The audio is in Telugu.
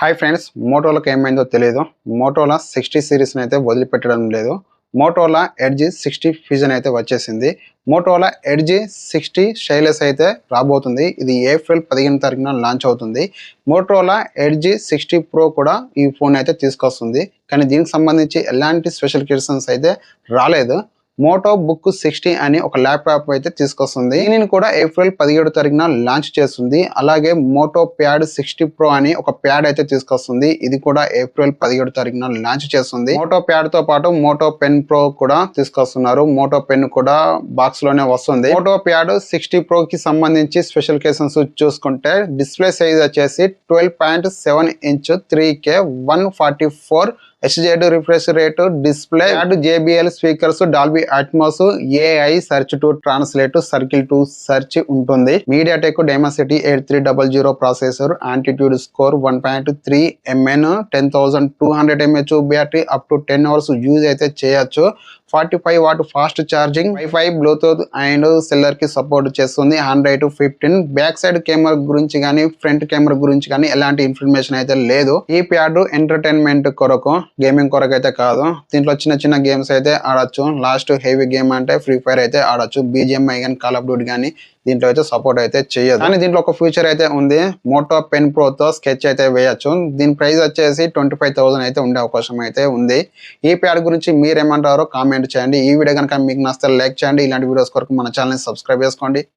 హాయ్ ఫ్రెండ్స్, మోటోలాకి ఏమైందో తెలియదు. మోటోలా 60 సిరీస్ని అయితే వదిలిపెట్టడం లేదు. మోటోలా ఎడ్జ్ 60 ఫ్యూజన్ అయితే వచ్చేసింది. మోటోలా ఎడ్జ్ 60 స్టైలస్ అయితే రాబోతుంది. ఇది ఏప్రిల్ 15 తారీఖున లాంచ్ అవుతుంది. మోటోలా ఎడ్జ్ 60 ప్రో కూడా ఈ ఫోన్ అయితే తీసుకొస్తుంది. కానీ దీనికి సంబంధించి ఎలాంటి స్పెసిఫికేషన్స్ అయితే రాలేదు. మోటో బుక్ 60 అని ఒక ల్యాప్టాప్ అయితే తీసుకొస్తుంది. దీనిని కూడా ఏప్రిల్ 17 తారీఖున లాంచ్ చేస్తుంది. అలాగే మోటో ప్యాడ్ 60 ప్రో అని ఒక ప్యాడ్ అయితే తీసుకొస్తుంది. ఇది కూడా ఏప్రిల్ 17 తారీఖున లాంచ్ చేస్తుంది. మోటో ప్యాడ్ తో పాటు మోటో పెన్ ప్రో కూడా తీసుకొస్తున్నారు. మోటో పెన్ కూడా బాక్స్ లోనే వస్తుంది. మోటో ప్యాడ్ 60 ప్రో కి సంబంధించి స్పెసిఫికేషన్స్ చూసుకుంటే డిస్ప్లే సైజ్ వచ్చేసి 12.7 inch 3K 144 HZ refresh rate, display, JBL speakers, Dolby Atmos, AI search to translate, circle to search ఉంటుంది. MediaTek Dimensity 8300 processor, AnTuTu score 1.3 MN, 10200 mAh battery, up to 10 hours use అయితే చేయొచ్చు. 45 watt fast charging, wifi, bluetooth and cellular కి సపోర్ట్ చేస్తుంది. 100:15 బ్యాక్ సైడ్ కెమెరా గురించి కానీ ఫ్రంట్ కెమెరా గురించి కానీ ఎలాంటి ఇన్ఫర్మేషన్ అయితే లేదు. ఈ ప్యాడ్ ఎంటర్టైన్మెంట్ కొరకు, గేమింగ్ కొరకు అయితే కాదు. దీంట్లో చిన్న చిన్న గేమ్స్ అయితే ఆడొచ్చు. లాస్ట్ హెవీ గేమ్ అంటే ఫ్రీ ఫైర్ అయితే ఆడొచ్చు. BGMI కానీ కాల్ ఆఫ్ డ్యూటీ కానీ దీంట్లో అయితే సపోర్ట్ అయితే చేయదు. కానీ దీంట్లో ఒక ఫ్యూచర్ అయితే ఉంది. మోటో పెన్ ప్రో తో స్కెచ్ అయితే వేయచ్చు. దీని ప్రైస్ వచ్చేసి 25,000 అయితే ఉండే అవకాశం అయితే ఉంది. ఈ ప్యాడ్ గురించి మీరేమంటారో కామెంట్ చేయండి. ఈ వీడియో కనుక మీకు నచ్చితే లైక్ చేయండి. ఇలాంటి వీడియోస్ కొరకు మన ఛానల్ ని సబ్స్క్రైబ్ చేసుకోండి.